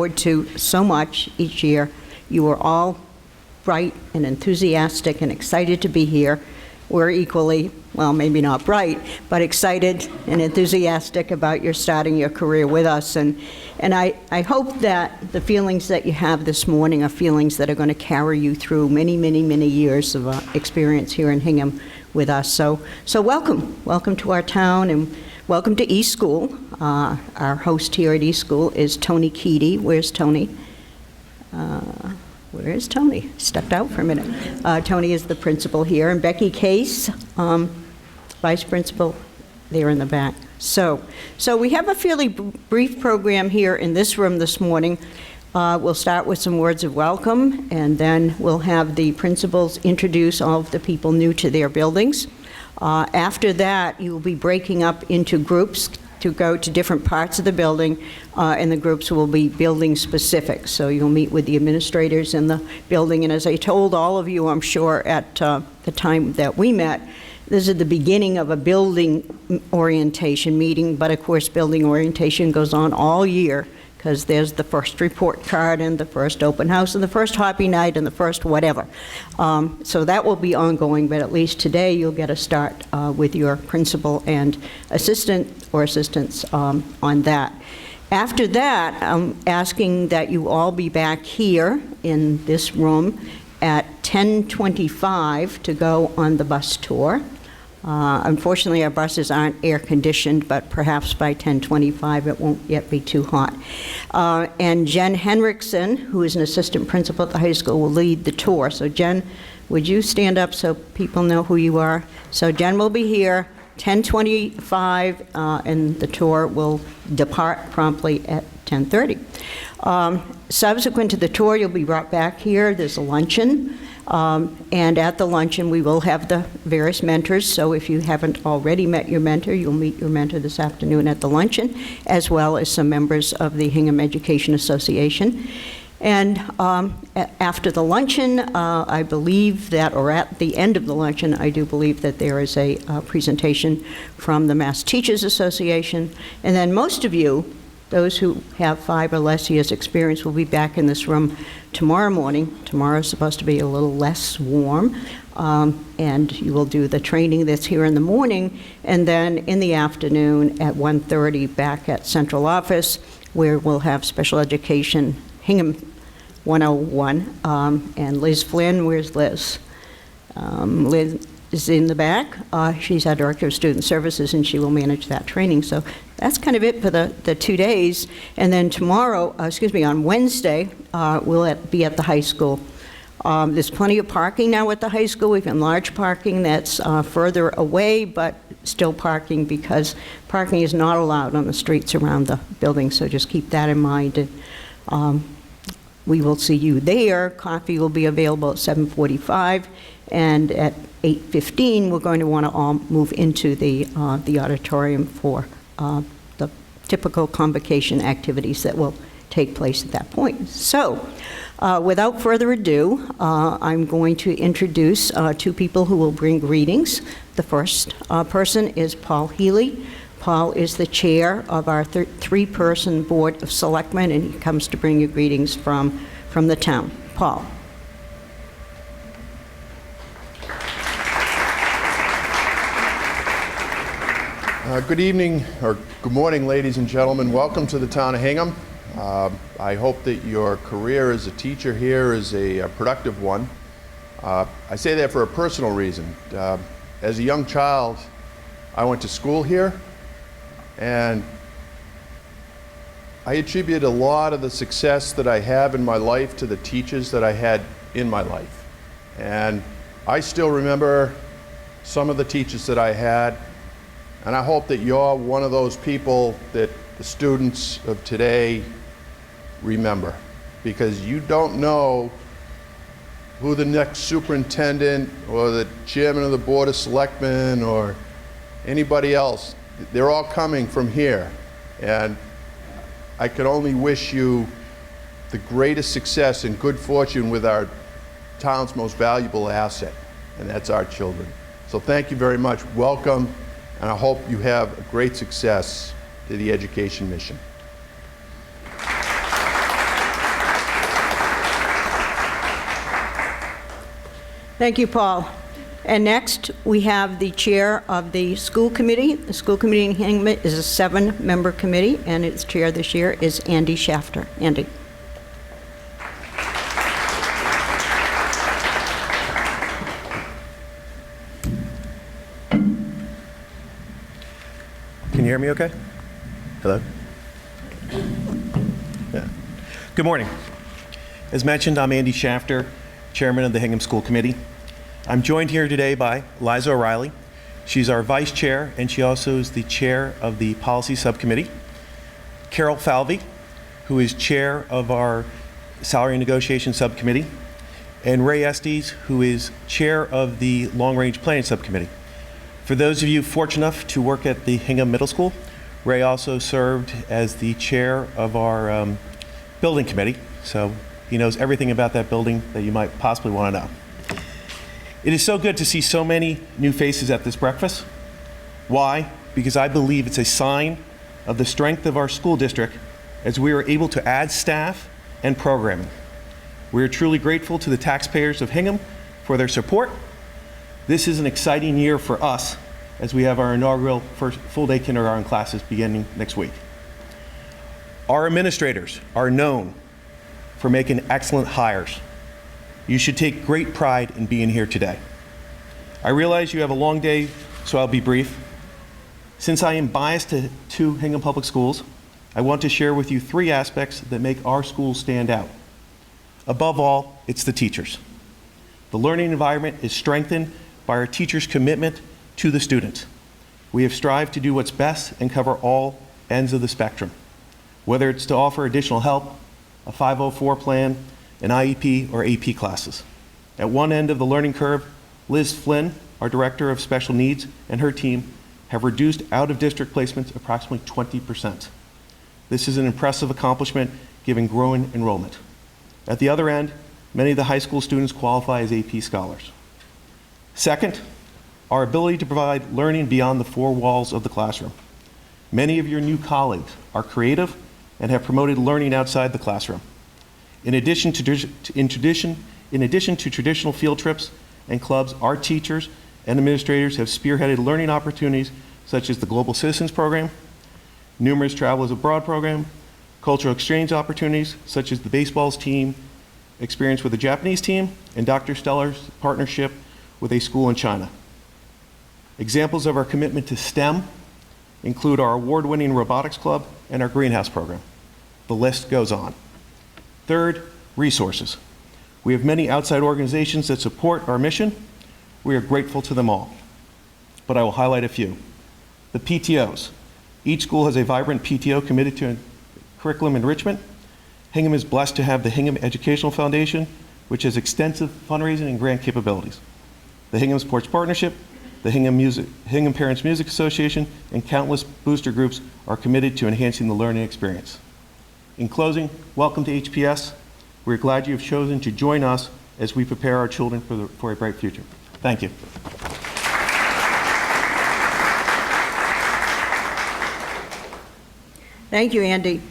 forward to so much each year. You are all bright and enthusiastic and excited to be here. We're equally, well, maybe not bright, but excited and enthusiastic about your starting your career with us. And I hope that the feelings that you have this morning are feelings that are going to carry you through many, many, many years of experience here in Hingham with us. So welcome. Welcome to our town, and welcome to East School. Our host here at East School is Tony Keaty. Where's Tony? Where is Tony? Stepped out for a minute. Tony is the principal here, and Becky Case, vice principal, there in the back. So we have a fairly brief program here in this room this morning. We'll start with some words of welcome, and then we'll have the principals introduce all of the people new to their buildings. After that, you will be breaking up into groups to go to different parts of the building, and the groups will be building specific. So you'll meet with the administrators in the building, and as I told all of you, I'm sure, at the time that we met, this is the beginning of a building orientation meeting, but of course building orientation goes on all year, because there's the first report card and the first open house and the first hobby night and the first whatever. So that will be ongoing, but at least today you'll get a start with your principal and assistant or assistants on that. After that, I'm asking that you all be back here in this room at 10:25 to go on the bus tour. Unfortunately, our buses aren't air-conditioned, but perhaps by 10:25 it won't yet be too hot. And Jen Henriksen, who is an assistant principal at the high school, will lead the tour. So Jen, would you stand up so people know who you are? So Jen will be here 10:25, and the tour will depart promptly at 10:30. Subsequent to the tour, you'll be brought back here. There's a luncheon. And at the luncheon, we will have the various mentors. So if you haven't already met your mentor, you'll meet your mentor this afternoon at the luncheon, as well as some members of the Hingham Education Association. And after the luncheon, I believe that, or at the end of the luncheon, I do believe that there is a presentation from the Mass Teachers Association. And then most of you, those who have 5 or less years experience, will be back in this room tomorrow morning. Tomorrow's supposed to be a little less warm, and you will do the training that's here in the morning, and then in the afternoon at 1:30 back at central office, where we'll have special education, Hingham 101, and Liz Flynn. Where's Liz? Liz is in the back. She's our Director of Student Services, and she will manage that training. So that's kind of it for the 2 days. And then tomorrow, on Wednesday, we'll be at the high school. There's plenty of parking now at the high school. We've enlarged parking that's further away, but still parking, because parking is not allowed on the streets around the building. So just keep that in mind. We will see you there. Coffee will be available at 7:45. And at 8:15, we're going to want to all move into the auditorium for the typical convocation activities that will take place at that point. So, without further ado, I'm going to introduce 2 people who will bring greetings. The first person is Paul Healey. Paul is the chair of our 3-person board of selectmen, and he comes to bring you greetings from the town. Paul. Good evening, or good morning, ladies and gentlemen. Welcome to the town of Hingham. I hope that your career as a teacher here is a productive one. I say that for a personal reason. As a young child, I went to school here, and I attribute a lot of the success that I have in my life to the teachers that I had in my life. And I still remember some of the teachers that I had. And I hope that you're one of those people that the students of today remember, because you don't know who the next superintendent or the chairman of the board of selectmen or anybody else, they're all coming from here. And I can only wish you the greatest success and good fortune with our town's most valuable asset, and that's our children. So thank you very much. Welcome. And I hope you have a great success to the education mission. Thank you, Paul. And next, we have the chair of the school committee. The school committee in Hingham is a 7-member committee, and its chair this year is Andy Shafter. Andy. Can you hear me okay? Hello? Yeah. Good morning. As mentioned, I'm Andy Shafter, chairman of the Hingham School Committee. I'm joined here today by Liza O'Reilly. She's our vice chair, and she also is the chair of the policy subcommittee. Carol Falvey, who is chair of our salary negotiation subcommittee, and Ray Estes, who is chair of the long-range planning subcommittee. For those of you fortunate enough to work at the Hingham Middle School, Ray also served as the chair of our building committee, so he knows everything about that building that you might possibly want to know. It is so good to see so many new faces at this breakfast. Why? Because I believe it's a sign of the strength of our school district as we are able to add staff and programming. We are truly grateful to the taxpayers of Hingham for their support. This is an exciting year for us as we have our inaugural first full-day kindergarten classes beginning next week. Our administrators are known for making excellent hires. You should take great pride in being here today. I realize you have a long day, so I'll be brief. Since I am biased to Hingham Public Schools, I want to share with you 3 aspects that make our schools stand out. Above all, it's the teachers. The learning environment is strengthened by our teachers' commitment to the students. We have strived to do what's best and cover all ends of the spectrum, whether it's to offer additional help, a 504 plan, an IEP, or AP classes. At one end of the learning curve, Liz Flynn, our Director of Special Needs, and her team have reduced out-of-district placements approximately 20%. This is an impressive accomplishment given growing enrollment. At the other end, many of the high school students qualify as AP scholars. Second, our ability to provide learning beyond the 4 walls of the classroom. Many of your new colleagues are creative and have promoted learning outside the classroom. In addition to traditional field trips and clubs, our teachers and administrators have spearheaded learning opportunities such as the Global Citizens Program, numerous travelers abroad program, cultural exchange opportunities such as the baseball's team experience with the Japanese team, and Dr. Steller's partnership with a school in China. Examples of our commitment to STEM include our award-winning robotics club and our greenhouse program. The list goes on. Third, resources. We have many outside organizations that support our mission. We are grateful to them all, but I will highlight a few. The PTOs. Each school has a vibrant PTO committed to curriculum enrichment. Hingham is blessed to have the Hingham Educational Foundation, which has extensive fundraising and grant capabilities. The Hingham Sports Partnership, the Hingham Parents Music Association, and countless booster groups are committed to enhancing the learning experience. In closing, welcome to HPS. We're glad you have chosen to join us as we prepare our children for a bright future. Thank you. Thank you, Andy.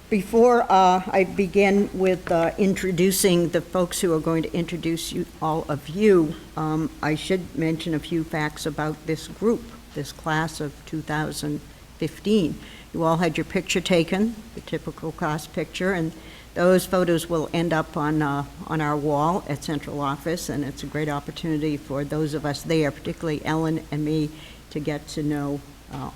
Before I begin with introducing the folks who are going to introduce all of you, I should mention a few facts about this group, this class of 2015. You all had your picture taken, the typical class picture, and those photos will end up on our wall at central office, and it's a great opportunity for those of us there, particularly Ellen and me, to get to know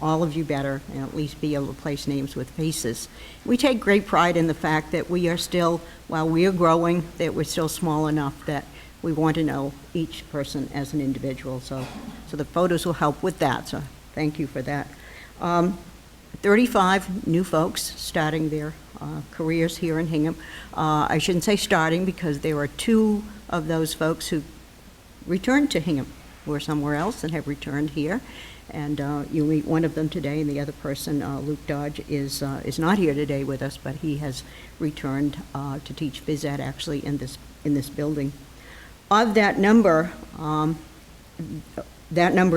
all of you better and at least be able to place names with faces. We take great pride in the fact that we are still, while we are growing, that we're still small enough that we want to know each person as an individual. So the photos will help with that, so thank you for that. 35 new folks starting their careers here in Hingham. I shouldn't say starting because there are 2 of those folks who returned to Hingham, were somewhere else and have returned here. And you'll meet one of them today, and the other person, Luke Dodge, is not here today with us, but he has returned to teach phys ed actually in this building. Of that number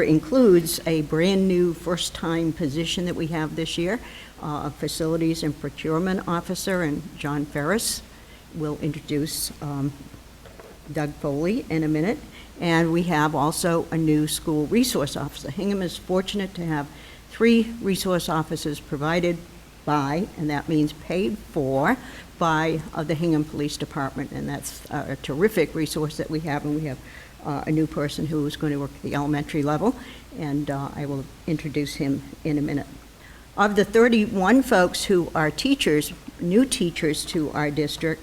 includes a brand new first-time position that we have this year, a facilities and procurement officer, and John Ferris will introduce Doug Foley in a minute. And we have also a new school resource officer. Hingham is fortunate to have 3 resource officers provided by, and that means paid for, by the Hingham Police Department. And that's a terrific resource that we have. And we have a new person who is going to work at the elementary level, and I will introduce him in a minute. Of the 31 folks who are teachers, new teachers to our district,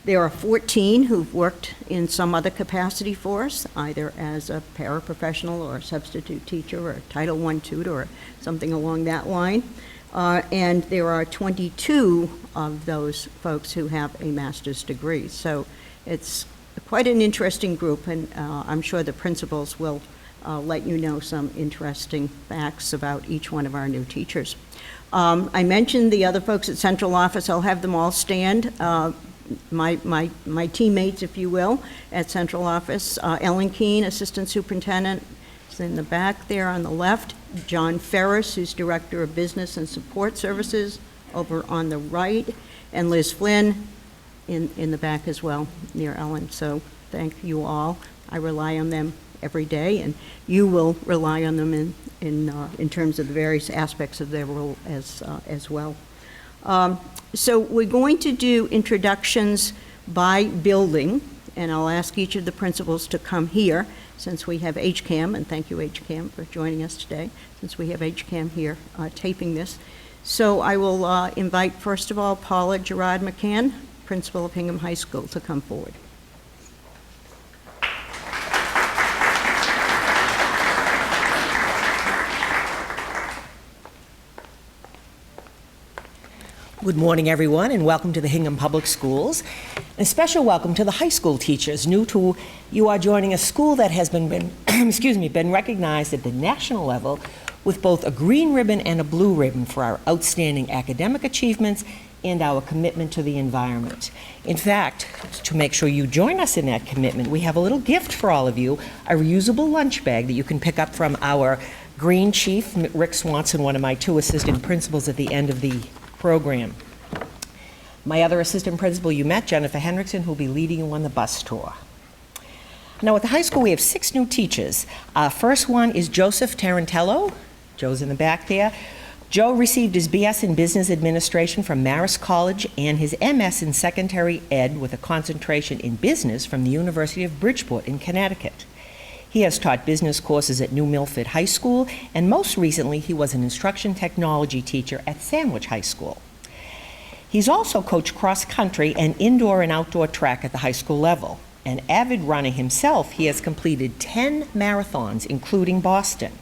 there are 14 who've worked in some other capacity for us, either as a paraprofessional or a substitute teacher or a Title I tutor or something along that line. And there are 22 of those folks who have a master's degree. So it's quite an interesting group, and I'm sure the principals will let you know some interesting facts about each one of our new teachers. I mentioned the other folks at central office. I'll have them all stand. My teammates, if you will, at central office. Ellen Keene, assistant superintendent, is in the back there on the left. John Ferris, who's director of business and support services, over on the right. And Liz Flynn in the back as well, near Ellen. So thank you all. I rely on them every day, and you will rely on them in terms of the various aspects of their role as well. So we're going to do introductions by building, and I'll ask each of the principals to come here since we have HCAM, and thank you HCAM for joining us today, since we have HCAM here taping this. So I will invite, first of all, Paula Gerard McCann, principal of Hingham High School, to come forward. Good morning, everyone, and welcome to the Hingham Public Schools. A special welcome to the high school teachers. New to you are joining a school that has been been recognized at the national level with both a green ribbon and a blue ribbon for our outstanding academic achievements and our commitment to the environment. In fact, to make sure you join us in that commitment, we have a little gift for all of you, a reusable lunch bag that you can pick up from our Green Chief, Rick Swanson, one of my 2 assistant principals at the end of the program. My other assistant principal you met, Jennifer Henriksen, who will be leading you on the bus tour. Now at the high school we have 6 new teachers. First one is Joseph Tarantello. Joe's in the back there. Joe received his BS in Business Administration from Marist College and his MS in Secondary Ed with a concentration in business from the University of Bridgeport in Connecticut. He has taught business courses at New Milford High School, and most recently he was an instruction technology teacher at Sandwich High School. He's also coached cross-country and indoor and outdoor track at the high school level. An avid runner himself, he has completed 10 marathons, including Boston.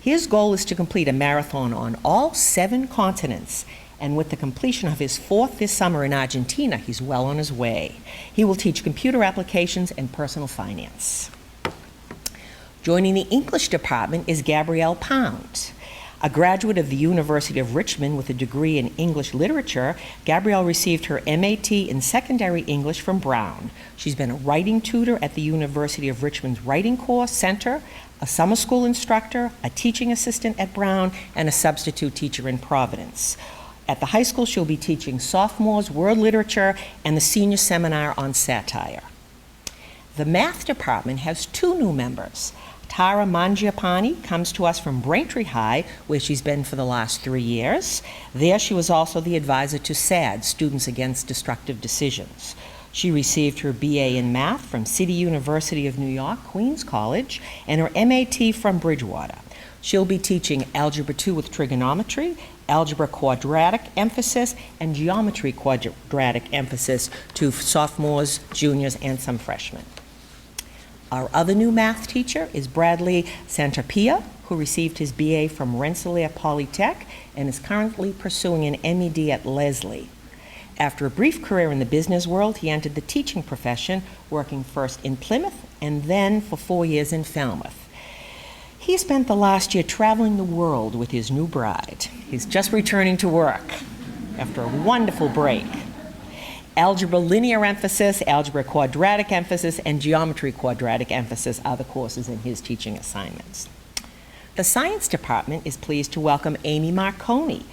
His goal is to complete a marathon on all 7 continents, and with the completion of his 4th this summer in Argentina, he's well on his way. He will teach computer applications and personal finance. Joining the English department is Gabrielle Pound. A graduate of the University of Richmond with a degree in English literature, Gabrielle received her MAT in secondary English from Brown. She's been a writing tutor at the University of Richmond's Writing Course Center, a summer school instructor, a teaching assistant at Brown, and a substitute teacher in Providence. At the high school, she'll be teaching sophomores world literature and the senior seminar on satire. The math department has 2 new members. Tara Mangiapane comes to us from Braintree High, where she's been for the last 3 years. There she was also the advisor to SAD, Students Against Destructive Decisions. She received her BA in math from City University of New York, Queens College, and her MAT from Bridgewater. She'll be teaching Algebra 2 with trigonometry, algebra quadratic emphasis, and geometry quadratic emphasis to sophomores, juniors, and some freshmen. Our other new math teacher is Bradley Santapia, who received his BA from Rensselaer Polytech and is currently pursuing an MED at Lesley. After a brief career in the business world, he entered the teaching profession, working first in Plymouth and then for 4 years in Falmouth. He spent the last year traveling the world with his new bride. He's just returning to work after a wonderful break. Algebra linear emphasis, algebra quadratic emphasis, and geometry quadratic emphasis are the courses in his teaching assignments. The science department is pleased to welcome Amy Marconi.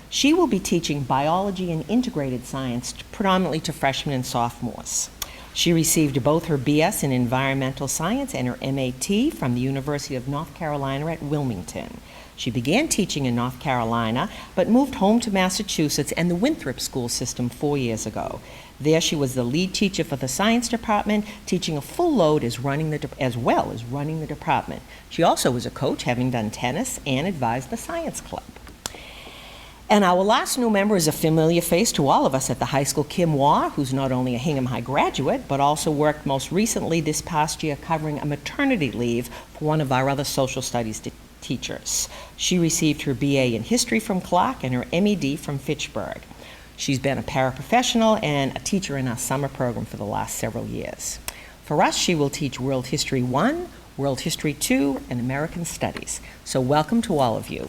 She will be teaching biology and integrated science predominantly to freshmen and sophomores. She received both her BS in Environmental Science and her MAT from the University of North Carolina at Wilmington. She began teaching in North Carolina, but moved home to Massachusetts and the Winthrop school system 4 years ago. There she was the lead teacher for the science department, teaching a full load as well as running the department. She also was a coach, having done tennis and advised the science club. And our last new member is a familiar face to all of us at the high school, Kim Waugh, who's not only a Hingham High graduate, but also worked most recently this past year covering a maternity leave for one of our other social studies teachers. She received her BA in history from Clark and her MED from Fitchburg. She's been a paraprofessional and a teacher in our summer program for the last several years. For us, she will teach World History 1, World History 2, and American Studies. So welcome to all of you.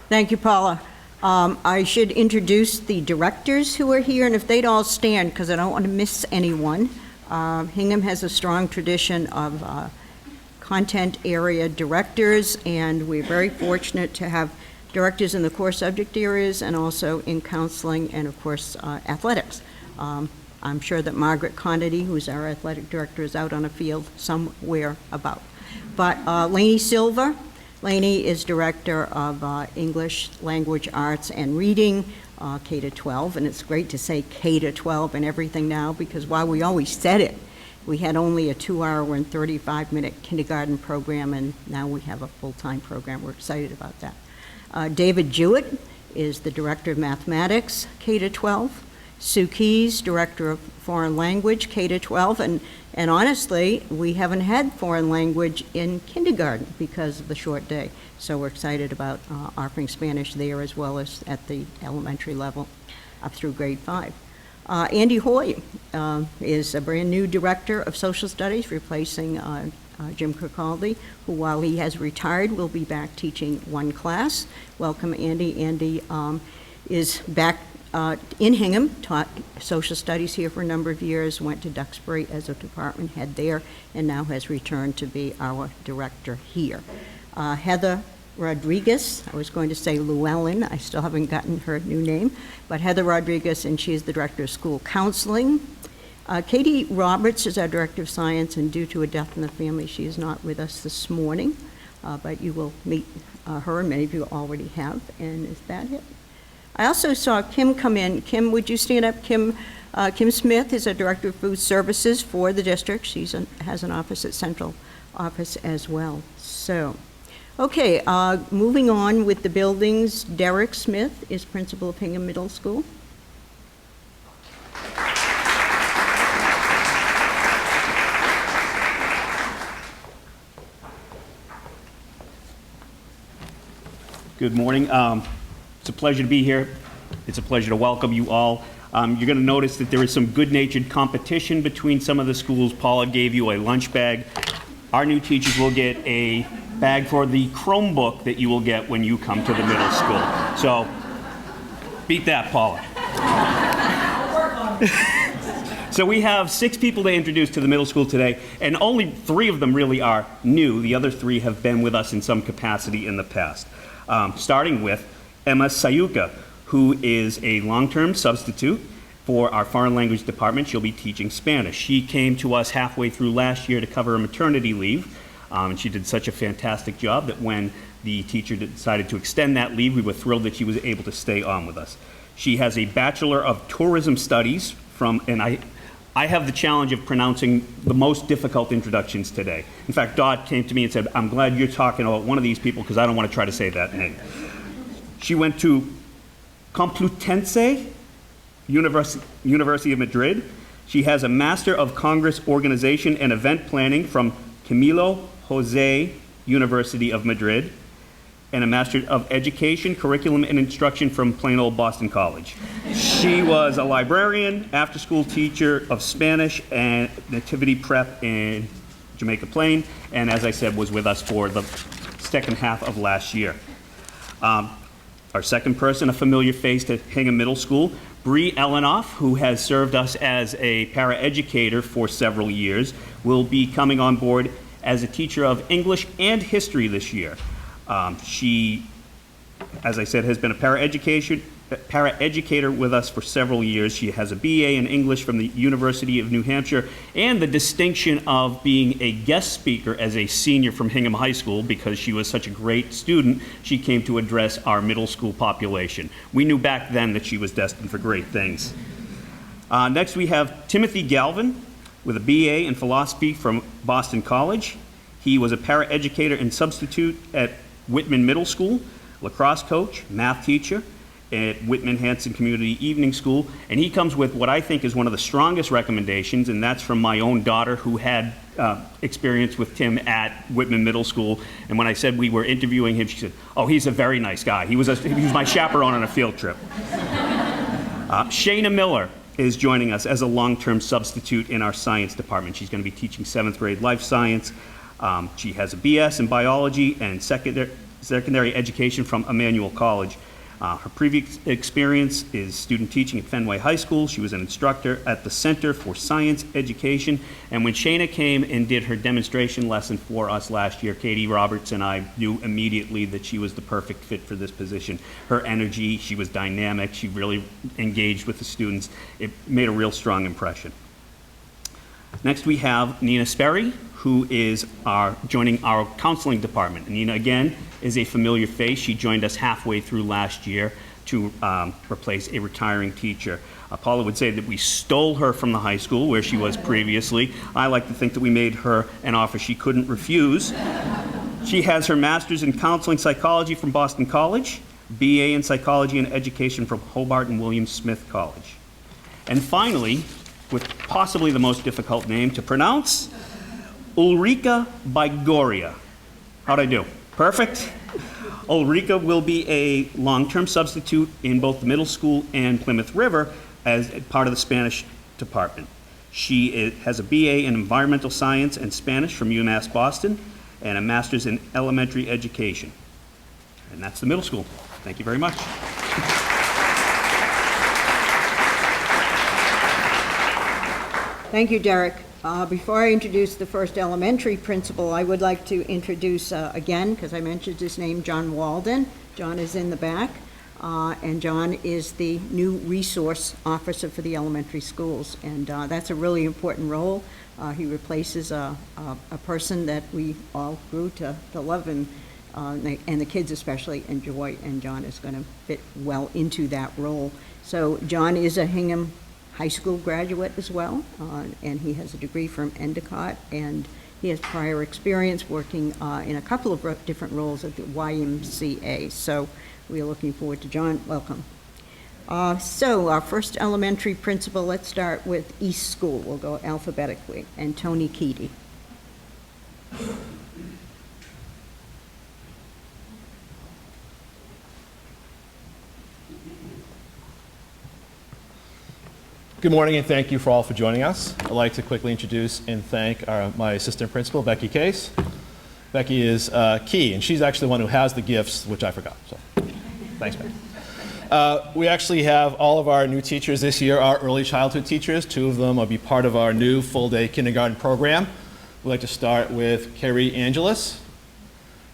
Thank you, Paula. I should introduce the directors who are here, and if they'd all stand, because I don't want to miss anyone. Hingham has a strong tradition of content area directors, and we're very fortunate to have directors in the core subject areas and also in counseling and, of course, athletics. I'm sure that Margaret Conity, who's our athletic director, is out on a field somewhere about. But Lainey Silva, Lainey is Director of English, Language Arts, and Reading, K-12, and it's great to say K-12 and everything now, because while we always said it, we had only a 2-hour and 35-minute kindergarten program, and now we have a full-time program. We're excited about that. David Jewett is the Director of Mathematics, K-12. Sue Keys, Director of Foreign Language, K-12, and honestly, we haven't had foreign language in kindergarten because of the short day. So we're excited about offering Spanish there as well as at the elementary level up through grade 5. Andy Hoy is a brand new Director of Social Studies, replacing Jim Kirkcaldy, who while he has retired will be back teaching one class. Welcome, Andy. Andy is back in Hingham, taught social studies here for a number of years, went to Duxbury as a department head there, and now has returned to be our director here. Heather Rodriguez, I was going to say Llewellyn, I still haven't gotten her new name, but Heather Rodriguez, and she's the Director of School Counseling. Katie Roberts is our Director of Science, and due to a death in the family, she is not with us this morning, but you will meet her, and many of you already have, and is that it? I also saw Kim come in. Kim, would you stand up? Kim Smith is a Director of Food Services for the district. She has an office at Central Office as well. So, okay, moving on with the buildings. Derek Smith is Principal of Hingham Middle School. Good morning. It's a pleasure to be here. It's a pleasure to welcome you all. You're going to notice that there is some good-natured competition between some of the schools. Paula gave you a lunch bag. Our new teachers will get a bag for the Chromebook that you will get when you come to the middle school. So, beat that, Paula. So we have 6 people to introduce to the middle school today, and only 3 of them really are new. The other 3 have been with us in some capacity in the past. Starting with Emma Sayuka, who is a long-term substitute for our foreign language department. She'll be teaching Spanish. She came to us halfway through last year to cover a maternity leave, and she did such a fantastic job that when the teacher decided to extend that leave, we were thrilled that she was able to stay on with us. She has a Bachelor of Tourism Studies from, and I have the challenge of pronouncing the most difficult introductions today. In fact, Dot came to me and said, I'm glad you're talking about one of these people because I don't want to try to say that name. She went to Complutense University of Madrid. She has a Master of Congress Organization and Event Planning from Camilo Jose University of Madrid, and a Master of Education, Curriculum, and Instruction from plain old Boston College. She was a librarian, after-school teacher of Spanish and nativity prep in Jamaica Plain, and as I said, was with us for the second half of last year. Our second person, a familiar face to Hingham Middle School, Bree Ellenoff, who has served us as a paraeducator for several years, will be coming on board as a teacher of English and history this year. She as I said, has been a paraeducator with us for several years. She has a BA in English from the University of New Hampshire and the distinction of being a guest speaker as a senior from Hingham High School because she was such a great student. She came to address our middle school population. We knew back then that she was destined for great things. Next we have Timothy Galvin with a BA in philosophy from Boston College. He was a paraeducator and substitute at Whitman Middle School, lacrosse coach, math teacher at Whitman Hanson Community Evening School, and he comes with what I think is one of the strongest recommendations, and that's from my own daughter who had experience with Tim at Whitman Middle School. And when I said we were interviewing him, she said, "Oh, he's a very nice guy. He was my chaperone on a field trip." Shayna Miller is joining us as a long-term substitute in our science department. She's going to be teaching 7th grade life science. She has a BS in biology and secondary education from Emmanuel College. Her previous experience is student teaching at Fenway High School. She was an instructor at the Center for Science Education. And when Shayna came and did her demonstration lesson for us last year, Katie Roberts and I knew immediately that she was the perfect fit for this position. Her energy, she was dynamic, she really engaged with the students. It made a real strong impression. Next we have Nina Sperry, who is joining our counseling department. Nina, again, is a familiar face. She joined us halfway through last year to replace a retiring teacher. Paula would say that we stole her from the high school where she was previously. I like to think that we made her an offer she couldn't refuse. She has her master's in counseling psychology from Boston College, BA in psychology and education from Hobart and William Smith College. And finally, with possibly the most difficult name to pronounce, Ulrika Bigoria. How'd I do? Perfect? Ulrika will be a long-term substitute in both the middle school and Plymouth River as part of the Spanish department. She has a BA in environmental science and Spanish from UMass Boston and a master's in elementary education. And that's the middle school. Thank you very much. Thank you, Derek. Before I introduce the first elementary principal, I would like to introduce again, because I mentioned his name, John Walden. John is in the back, and John is the new resource officer for the elementary schools, and that's a really important role. He replaces a person that we all grew to love and the kids especially enjoy, and John is going to fit well into that role. So John is a Hingham High School graduate as well, and he has a degree from Endicott, and he has prior experience working in a couple of different roles at the YMCA. So we are looking forward to John. Welcome. So our first elementary principal, let's start with East School. We'll go alphabetically, and Tony Keaty. Good morning, and thank you for all for joining us. I'd like to quickly introduce and thank my assistant principal, Becky Case. Becky is key, and she's actually the one who has the gifts, which I forgot. So, thanks, Becky. We actually have all of our new teachers this year are early childhood teachers. 2 of them will be part of our new full-day kindergarten program. We'd like to start with Carrie Angelis.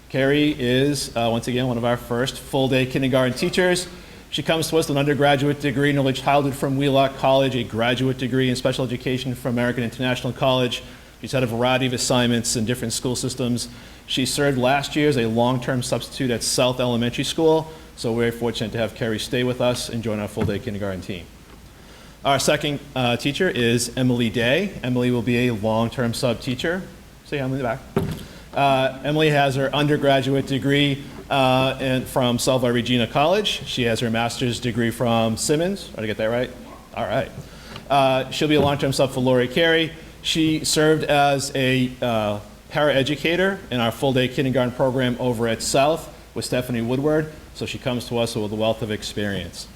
Carrie is, once again, one of our first full-day kindergarten teachers. She comes to us with an undergraduate degree in early childhood from Wheelock College, a graduate degree in special education from American International College. She's had a variety of assignments in different school systems. She served last year as a long-term substitute at South Elementary School, so we're very fortunate to have Carrie stay with us and join our full-day kindergarten team. Our second teacher is Emily Day. Emily will be a long-term sub-teacher. Say Emily in the back. Emily has her undergraduate degree from Salva Regina College. She has her master's degree from Simmons. Did I get that right? All right. She'll be a long-term sub for Lori Carey. She served as a paraeducator in our full-day kindergarten program over at South with Stephanie Woodward, so she comes to us with a wealth of experience.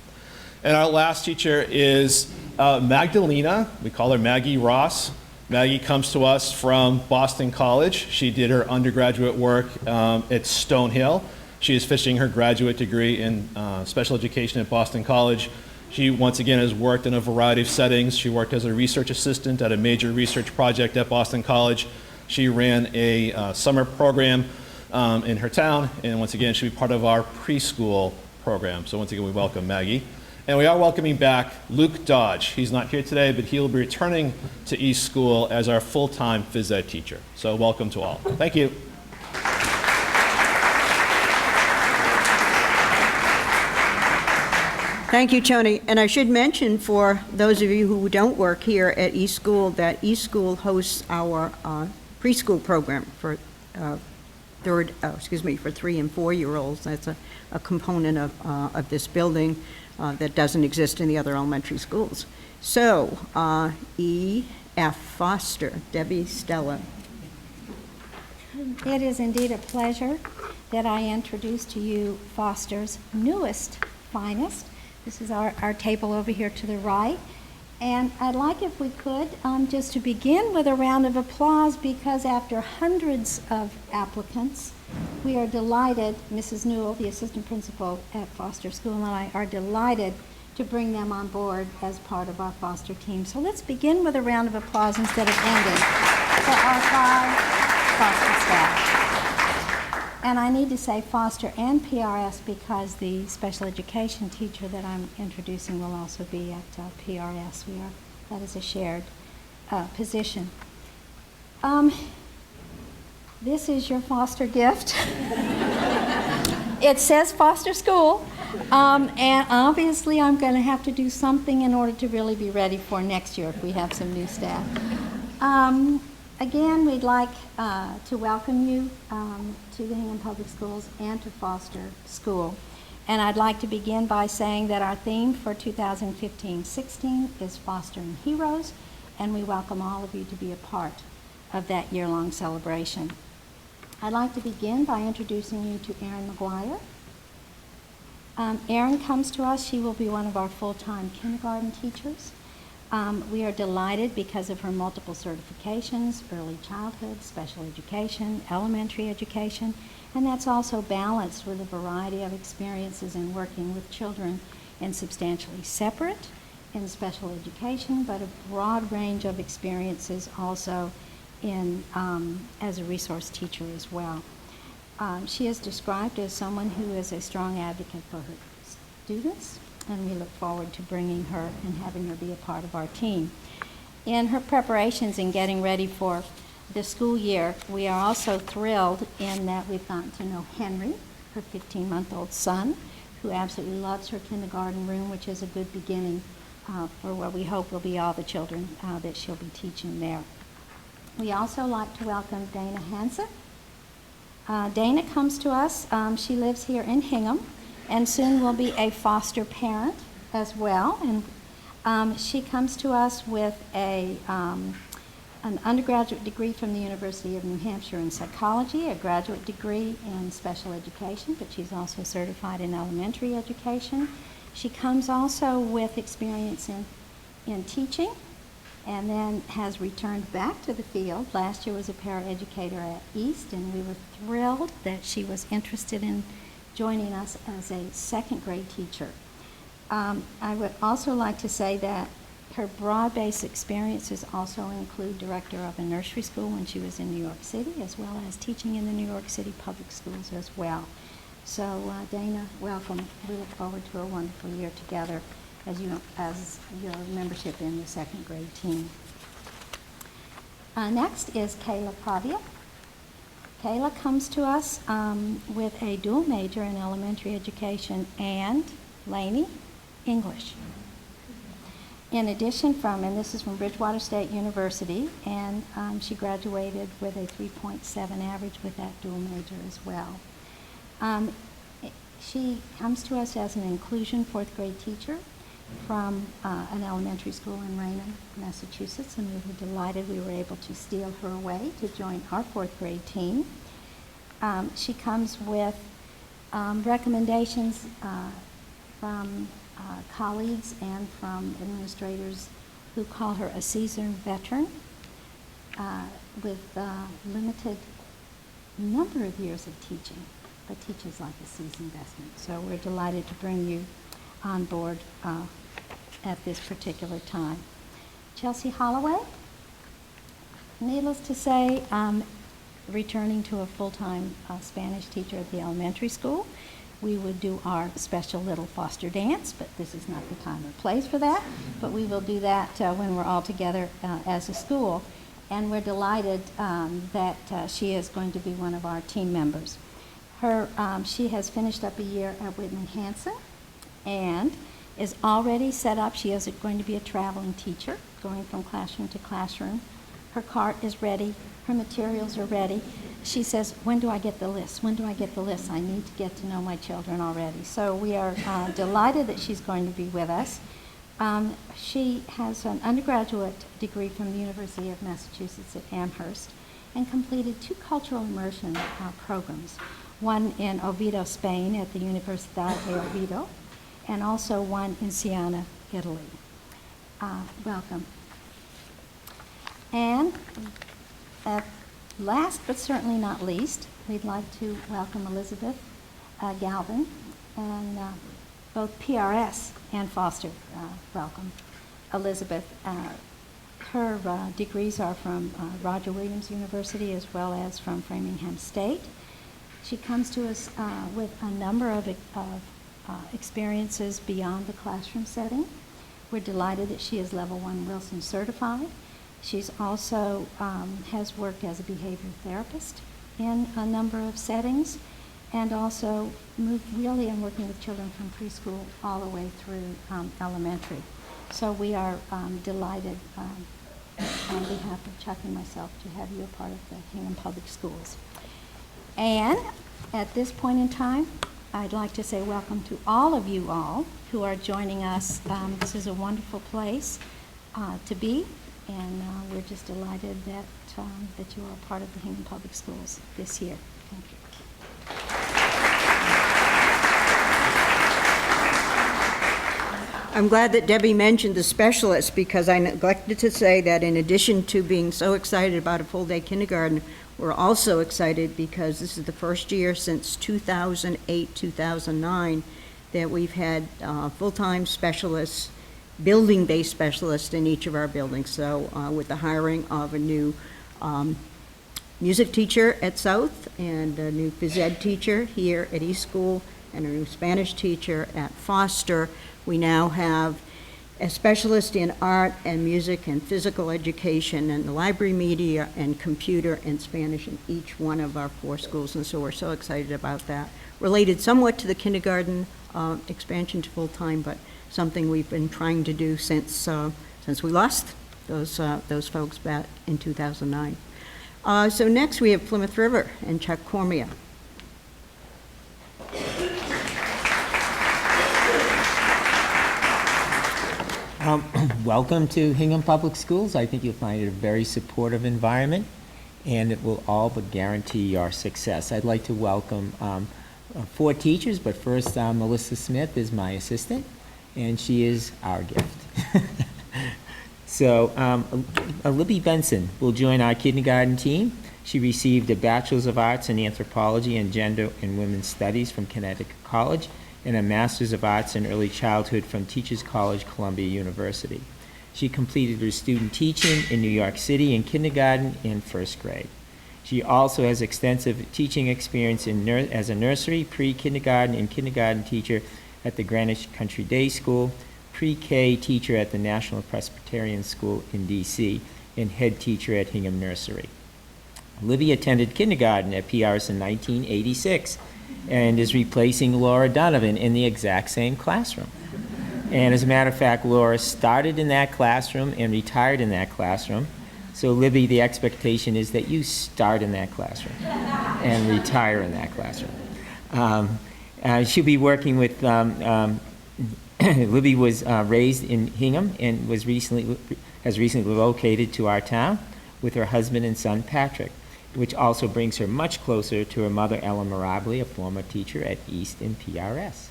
And our last teacher is Magdalena. We call her Maggie Ross. Maggie comes to us from Boston College. She did her undergraduate work at Stonehill. She is finishing her graduate degree in special education at Boston College. She, once again, has worked in a variety of settings. She worked as a research assistant at a major research project at Boston College. She ran a summer program in her town, and once again, she'll be part of our preschool program. So once again, we welcome Maggie. And we are welcoming back Luke Dodge. He's not here today, but he'll be returning to East School as our full-time phys ed teacher. So welcome to all. Thank you. Thank you, Tony. And I should mention for those of you who don't work here at East School that East School hosts our preschool program for for 3 and 4-year-olds. That's a component of this building that doesn't exist in the other elementary schools. So, E.F. Foster, Debbie, Stella. It is indeed a pleasure that I introduce to you Foster's newest finest. This is our table over here to the right. And I'd like, if we could, just to begin with a round of applause, because after hundreds of applicants, we are delighted, Mrs. Newell, the assistant principal at Foster School, and I are delighted to bring them on board as part of our Foster team. So let's begin with a round of applause instead of ending for our 5 Foster staff. And I need to say Foster and PRS because the special education teacher that I'm introducing will also be at PRS. That is a shared position. This is your Foster gift. It says Foster School, and obviously I'm going to have to do something in order to really be ready for next year if we have some new staff. Again, we'd like to welcome you to the Hingham Public Schools and to Foster School. And I'd like to begin by saying that our theme for 2015-16 is Fostering Heroes, and we welcome all of you to be a part of that year-long celebration. I'd like to begin by introducing you to Erin McGuire. Erin comes to us. She will be one of our full-time kindergarten teachers. We are delighted because of her multiple certifications, early childhood, special education, elementary education, and that's also balanced with a variety of experiences in working with children in substantially separate in special education, but a broad range of experiences also in as a resource teacher as well. She is described as someone who is a strong advocate for her students, and we look forward to bringing her and having her be a part of our team. In her preparations in getting ready for the school year, we are also thrilled in that we've gotten to know Henry, her 15-month-old son, who absolutely loves her kindergarten room, which is a good beginning for what we hope will be all the children that she'll be teaching there. We also like to welcome Dana Hansen. Dana comes to us. She lives here in Hingham, and soon will be a foster parent as well. And she comes to us with an undergraduate degree from the University of New Hampshire in psychology, a graduate degree in special education, but she's also certified in elementary education. She comes also with experience in teaching, and then has returned back to the field. Last year was a paraeducator at East, and we were thrilled that she was interested in joining us as a second grade teacher. I would also like to say that her broad-based experiences also include director of a nursery school when she was in New York City, as well as teaching in the New York City public schools as well. So Dana, welcome. We look forward to a wonderful year together as your membership in the second grade team. Next is Kayla Pavia. Kayla comes to us with a dual major in elementary education and, Laney, English. In addition and this is from Bridgewater State University, and she graduated with a 3.7 average with that dual major as well. She comes to us as an inclusion 4th grade teacher from an elementary school in Raynham, Massachusetts, and we were delighted we were able to steal her away to join our 4th grade team. She comes with recommendations from colleagues and from administrators who call her a seasoned veteran with limited number of years of teaching, but teaches like a seasoned veteran. So we're delighted to bring you on board at this particular time. Chelsea Holloway, needless to say, returning to a full-time Spanish teacher at the elementary school. We would do our special little Foster dance, but this is not the time or place for that. But we will do that when we're all together as a school. And we're delighted that she is going to be one of our team members. She has finished up a year at Whitman Hanson and is already set up. She is going to be a traveling teacher, going from classroom to classroom. Her cart is ready. Her materials are ready. She says, when do I get the list? When do I get the list? I need to get to know my children already. So we are delighted that she's going to be with us. She has an undergraduate degree from the University of Massachusetts at Amherst and completed 2 cultural immersion programs, one in Oviedo, Spain at the Universidad de Oviedo, and also one in Siena, Italy. Welcome. And last but certainly not least, we'd like to welcome Elizabeth Galvin, and both PRS and Foster welcome Elizabeth. Her degrees are from Roger Williams University as well as from Framingham State. She comes to us with a number of experiences beyond the classroom setting. We're delighted that she is Level 1 Wilson certified. She's also has worked as a behavior therapist in a number of settings, and also moved really in working with children from preschool all the way through elementary. So we are delighted on behalf of Chuck and myself to have you a part of the Hingham Public Schools. And at this point in time, I'd like to say welcome to all of you all who are joining us. This is a wonderful place to be, and we're just delighted that that you are a part of the Hingham Public Schools this year. Thank you. I'm glad that Debbie mentioned the specialists, because I neglected to say that in addition to being so excited about a full-day kindergarten, we're also excited because this is the first year since 2008, 2009 that we've had full-time specialists, building-based specialists in each of our buildings. So with the hiring of a new music teacher at South and a new phys ed teacher here at East School and a new Spanish teacher at Foster, we now have a specialist in art and music and physical education and the library media and computer and Spanish in each one of our 4 schools. And so we're so excited about that. Related somewhat to the kindergarten expansion to full-time, but something we've been trying to do since we lost those folks back in 2009. So next we have Plymouth River and Chuck Cormier. Welcome to Hingham Public Schools. I think you'll find it a very supportive environment, and it will all but guarantee our success. I'd like to welcome 4 teachers, but first Melissa Smith is my assistant, and she is our gift. So Libby Benson will join our kindergarten team. She received a Bachelor's of Arts in Anthropology and Gender and Women's Studies from Connecticut College, and a Master's of Arts in Early Childhood from Teachers College, Columbia University. She completed her student teaching in New York City in kindergarten and 1st grade. She also has extensive teaching experience as a nursery, pre-kindergarten, and kindergarten teacher at the Greenwich Country Day School, pre-K teacher at the National Presbyterian School in D.C., and head teacher at Hingham Nursery. Livy attended kindergarten at PRS in 1986 and is replacing Laura Donovan in the exact same classroom. And as a matter of fact, Laura started in that classroom and retired in that classroom. So Libby, the expectation is that you start in that classroom and retire in that classroom. She'll be working with, Libby was raised in Hingham and has recently relocated to our town with her husband and son, Patrick, which also brings her much closer to her mother, Ellen Mirabli, a former teacher at East and PRS.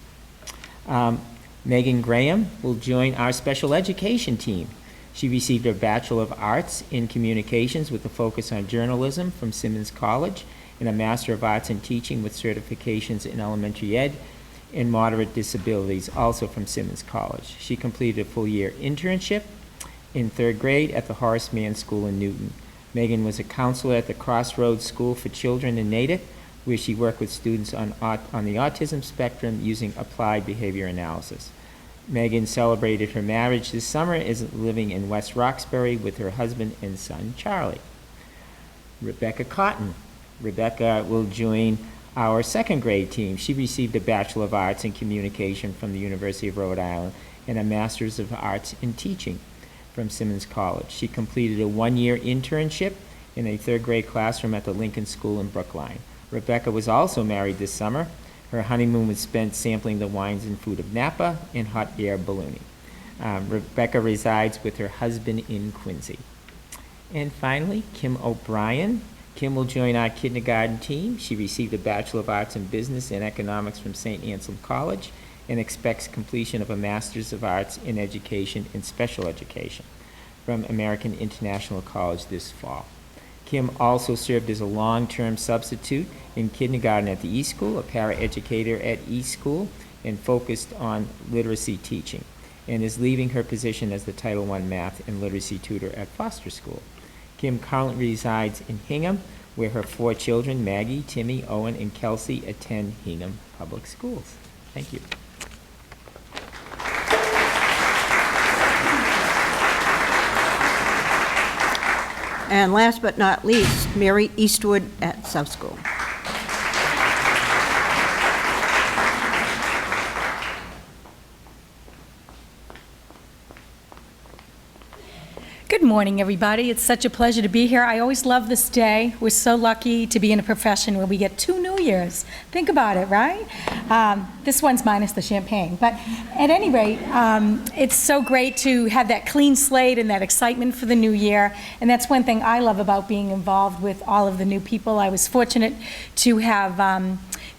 Megan Graham will join our special education team. She received her Bachelor of Arts in Communications with a focus on journalism from Simmons College and a Master of Arts in Teaching with certifications in elementary ed and moderate disabilities, also from Simmons College. She completed a full-year internship in 3rd grade at the Horace Mann School in Newton. Megan was a counselor at the Crossroads School for Children in Native, where she worked with students on the autism spectrum using applied behavior analysis. Megan celebrated her marriage this summer, is living in West Roxbury with her husband and son, Charlie. Rebecca Cotton. Rebecca will join our second grade team. She received a Bachelor of Arts in Communication from the University of Rhode Island and a Master's of Arts in Teaching from Simmons College. She completed a one-year internship in a third grade classroom at the Lincoln School in Brookline. Rebecca was also married this summer. Her honeymoon was spent sampling the wines and food of Napa and hot air ballooning. Rebecca resides with her husband in Quincy. And finally, Kim O'Brien. Kim will join our kindergarten team. She received a Bachelor of Arts in Business and Economics from St. Anselm College and expects completion of a Master's of Arts in Education and Special Education from American International College this fall. Kim also served as a long-term substitute in kindergarten at the East School, a paraeducator at East School, and focused on literacy teaching, and is leaving her position as the Title I math and literacy tutor at Foster School. Kim currently resides in Hingham, where her 4 children, Maggie, Timmy, Owen, and Kelsey, attend Hingham Public Schools. Thank you. And last but not least, Mary Eastwood at South School. Good morning, everybody. It's such a pleasure to be here. I always love this day. We're so lucky to be in a profession where we get 2 New Years. Think about it, right? This one's minus the champagne. But at any rate, it's so great to have that clean slate and that excitement for the new year. And that's one thing I love about being involved with all of the new people. I was fortunate to have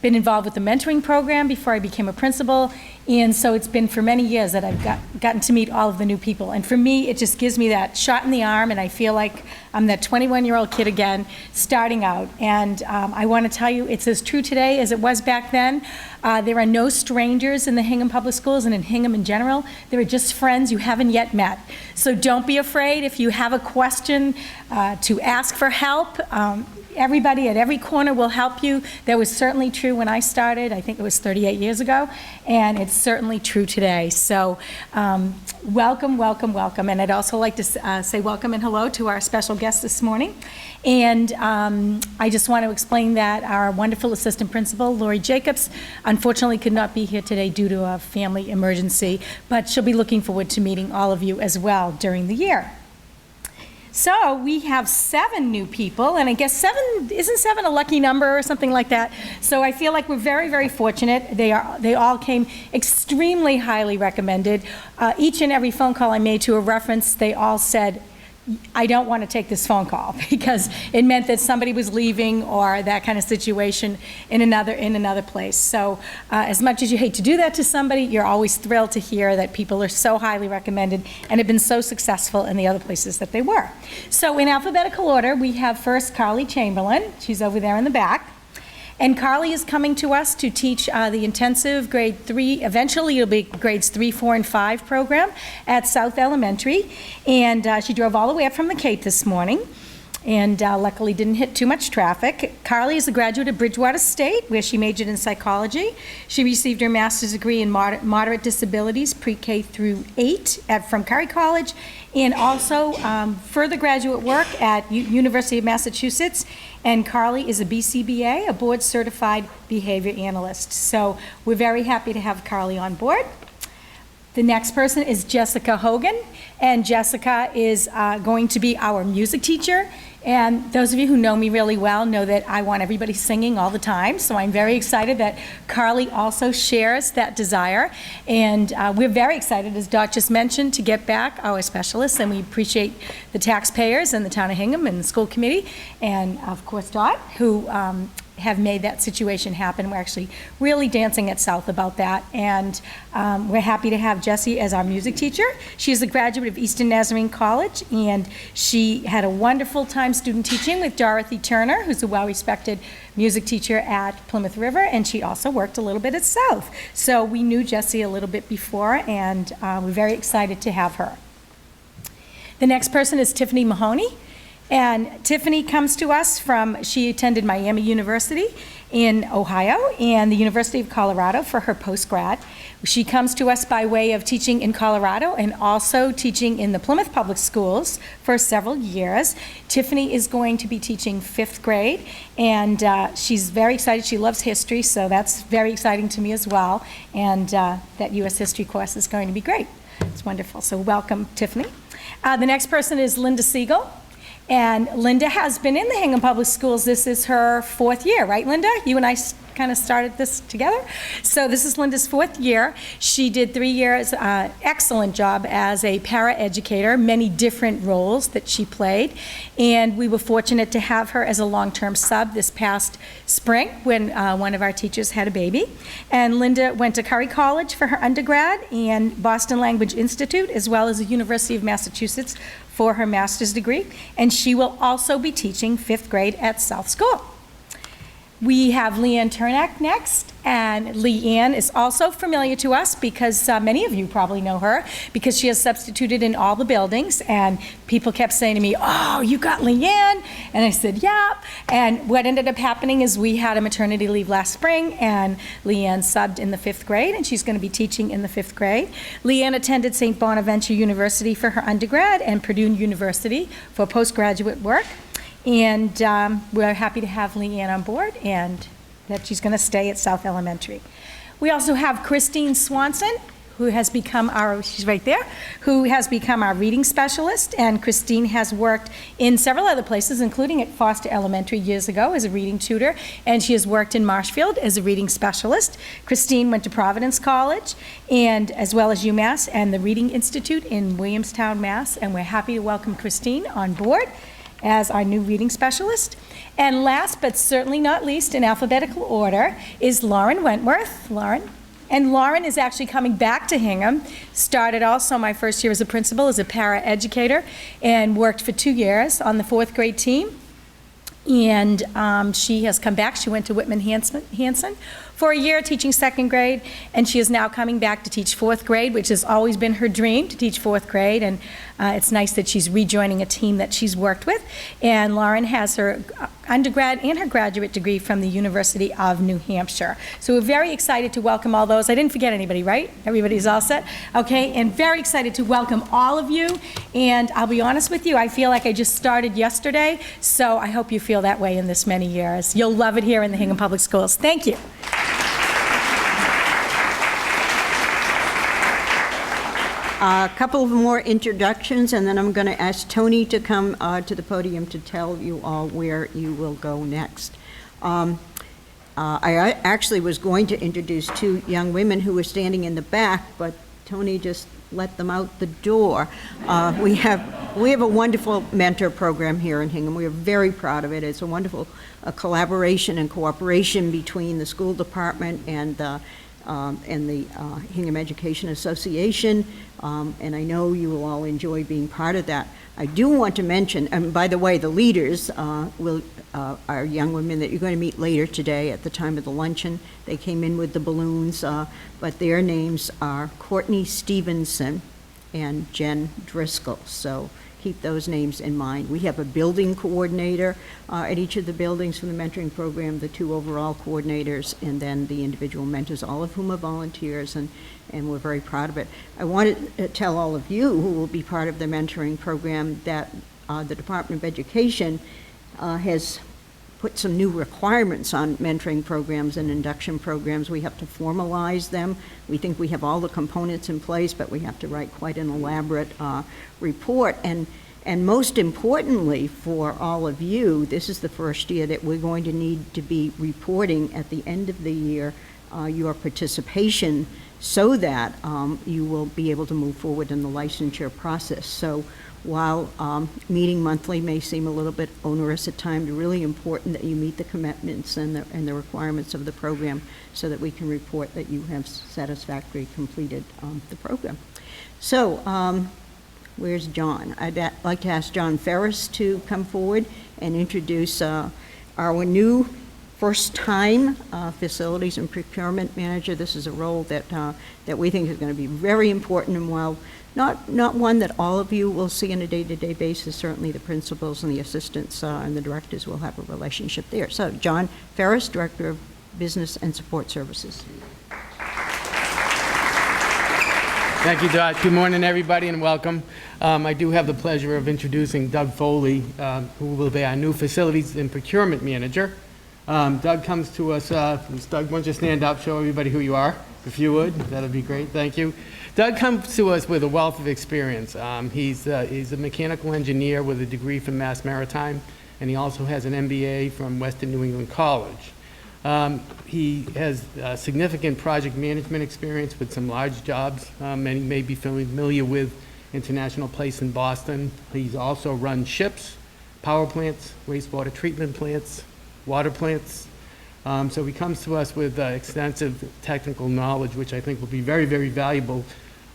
been involved with the mentoring program before I became a principal. And so it's been for many years that I've gotten to meet all of the new people. And for me, it just gives me that shot in the arm, and I feel like I'm that 21-year-old kid again, starting out. And I want to tell you, it's as true today as it was back then. There are no strangers in the Hingham Public Schools and in Hingham in general. There are just friends you haven't yet met. So don't be afraid if you have a question to ask for help. Everybody at every corner will help you. That was certainly true when I started. I think it was 38 years ago, and it's certainly true today. So welcome, welcome, welcome. And I'd also like to say welcome and hello to our special guest this morning. And I just want to explain that our wonderful assistant principal, Lori Jacobs, unfortunately could not be here today due to a family emergency, but she'll be looking forward to meeting all of you as well during the year. So we have 7 new people, and I guess isn't 7 a lucky number or something like that? So I feel like we're very, very fortunate. They all came extremely highly recommended. Each and every phone call I made to a reference, they all said, I don't want to take this phone call, because it meant that somebody was leaving or that kind of situation in another place. So as much as you hate to do that to somebody, you're always thrilled to hear that people are so highly recommended and have been so successful in the other places that they were. So in alphabetical order, we have first Carly Chamberlain. She's over there in the back. And Carly is coming to us to teach the intensive grade 3, eventually it'll be grades 3, 4, and 5 program at South Elementary. And she drove all the way up from the Cape this morning, and luckily didn't hit too much traffic. Carly is a graduate of Bridgewater State, where she majored in psychology. She received her master's degree in moderate disabilities, pre-K through 8 from Curry College, and also further graduate work at University of Massachusetts. And Carly is a BCBA, a board-certified behavior analyst. So we're very happy to have Carly on board. The next person is Jessica Hogan, and Jessica is going to be our music teacher. And those of you who know me really well know that I want everybody singing all the time, so I'm very excited that Carly also shares that desire. And we're very excited, as Dot just mentioned, to get back our specialists, and we appreciate the taxpayers and the town of Hingham and the school committee, and of course Dot, who have made that situation happen. We're actually really dancing at South about that, and we're happy to have Jessie as our music teacher. She's a graduate of Eastern Nazarene College, and she had a wonderful time student teaching with Dorothy Turner, who's a well-respected music teacher at Plymouth River, and she also worked a little bit at South. So we knew Jessie a little bit before, and we're very excited to have her. The next person is Tiffany Mahoney. And Tiffany comes to us she attended Miami University in Ohio and the University of Colorado for her postgrad. She comes to us by way of teaching in Colorado and also teaching in the Plymouth Public Schools for several years. Tiffany is going to be teaching 5th grade, and she's very excited. She loves history, so that's very exciting to me as well. And that U.S. history course is going to be great. It's wonderful. So welcome, Tiffany. The next person is Linda Siegel. And Linda has been in the Hingham Public Schools. This is her 4th year, right, Linda? You and I kind of started this together. So this is Linda's 4th year. She did 3 years, excellent job as a para-educator, many different roles that she played. And we were fortunate to have her as a long-term sub this past spring when one of our teachers had a baby. And Linda went to Curry College for her undergrad and Boston Language Institute, as well as the University of Massachusetts for her master's degree, and she will also be teaching 5th grade at South School. We have Leanne Turnak next, and Leanne is also familiar to us because many of you probably know her because she has substituted in all the buildings, and people kept saying to me, "Oh, you got Leanne?" And I said, "Yep." And what ended up happening is we had a maternity leave last spring, and Leanne subbed in the 5th grade, and she's going to be teaching in the 5th grade. Leanne attended St. Bonaventure University for her undergrad and Purdue University for postgraduate work. And we're happy to have Leanne on board and that she's going to stay at South Elementary. We also have Christine Swanson, who has become she's right there, who has become our reading specialist. And Christine has worked in several other places, including at Foster Elementary years ago as a reading tutor. And she has worked in Marshfield as a reading specialist. Christine went to Providence College, and as well as UMass and the Reading Institute in Williamstown, Mass. And we're happy to welcome Christine on board as our new reading specialist. And last but certainly not least, in alphabetical order, is Lauren Wentworth. Lauren. And Lauren is actually coming back to Hingham. Started also my first year as a principal as a para-educator and worked for 2 years on the 4th grade team. And she has come back. She went to Whitman Hanson for a year teaching 2nd grade, and she is now coming back to teach 4th grade, which has always been her dream, to teach 4th grade. And it's nice that she's rejoining a team that she's worked with. And Lauren has her undergrad and her graduate degree from the University of New Hampshire. So we're very excited to welcome all those. I didn't forget anybody, right? Everybody's all set? Okay, and very excited to welcome all of you. And I'll be honest with you, I feel like I just started yesterday, so I hope you feel that way in this many years. You'll love it here in the Hingham Public Schools. Thank you. A couple of more introductions, and then I'm going to ask Tony to come to the podium to tell you all where you will go next. I actually was going to introduce 2 young women who were standing in the back, but Tony just let them out the door. We have a wonderful mentor program here in Hingham. We are very proud of it. It's a wonderful collaboration and cooperation between the school department and the Hingham Education Association, and I know you will all enjoy being part of that. I do want to mention, and by the way, the leaders are young women that you're going to meet later today at the time of the luncheon. They came in with the balloons, but their names are Courtney Stevenson and Jen Driscoll. So keep those names in mind. We have a building coordinator at each of the buildings for the mentoring program, the 2 overall coordinators, and then the individual mentors, all of whom are volunteers, and we're very proud of it. I want to tell all of you who will be part of the mentoring program that the Department of Education has put some new requirements on mentoring programs and induction programs. We have to formalize them. We think we have all the components in place, but we have to write quite an elaborate report. And most importantly for all of you, this is the first year that we're going to need to be reporting at the end of the year your participation so that you will be able to move forward in the licensure process. So while meeting monthly may seem a little bit onerous at times, it's really important that you meet the commitments and the requirements of the program so that we can report that you have satisfactorily completed the program. So where's John? I'd like to ask John Ferris to come forward and introduce our new first-time facilities and procurement manager. This is a role that we think is going to be very important, and while not one that all of you will see on a day-to-day basis. Certainly the principals and the assistants and the directors will have a relationship there. So John Ferris, Director of Business and Support Services. Thank you, Dot. Good morning, everybody, and welcome. I do have the pleasure of introducing Doug Foley, who will be our new Facilities and Procurement Manager. Doug comes to us, Doug, why don't you stand up, show everybody who you are, if you would. That'd be great, thank you. Doug comes to us with a wealth of experience. He's a mechanical engineer with a degree from Mass Maritime, and he also has an MBA from Western New England College. He has significant project management experience with some large jobs. Many may be familiar with International Place in Boston. He's also run ships, power plants, wastewater treatment plants, water plants. So he comes to us with extensive technical knowledge, which I think will be very, very valuable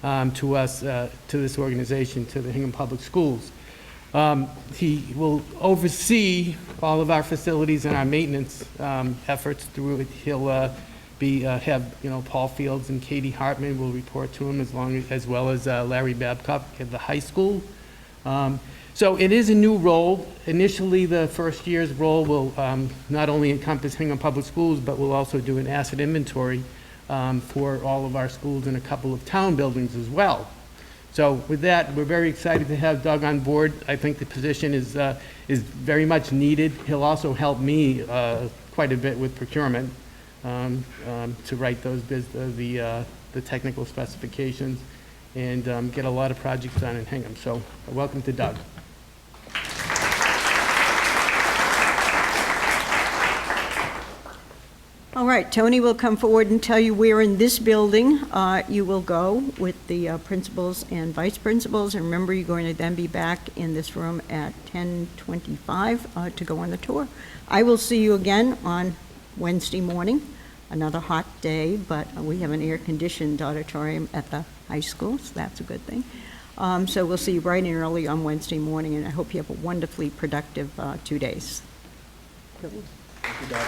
to us, to this organization, to the Hingham Public Schools. He will oversee all of our facilities and our maintenance efforts through it. He'll have Paul Fields and Katie Hartman will report to him, as well as Larry Babcock at the high school. So it is a new role. Initially, the first year's role will not only encompass Hingham Public Schools, but we'll also do an asset inventory for all of our schools and a couple of town buildings as well. So with that, we're very excited to have Doug on board. I think the position is very much needed. He'll also help me quite a bit with procurement to write the technical specifications and get a lot of projects done in Hingham. So welcome to Doug. All right, Tony will come forward and tell you where in this building you will go with the principals and vice principals. And remember, you're going to then be back in this room at 10:25 to go on the tour. I will see you again on Wednesday morning, another hot day, but we have an air-conditioned auditorium at the high school, so that's a good thing. So we'll see you bright and early on Wednesday morning, and I hope you have a wonderfully productive 2 days. Thank you, Doug.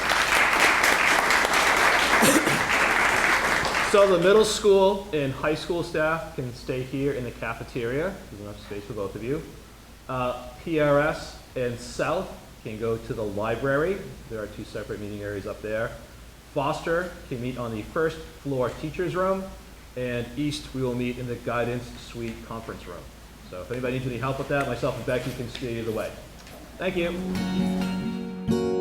So the middle school and high school staff can stay here in the cafeteria. There's enough space for both of you. PRS and South can go to the library. There are 2 separate meeting areas up there. Foster can meet on the first floor teacher's room. And East, we will meet in the guidance suite conference room. So if anybody needs any help with that, myself and Becky can steer you the way. Thank you.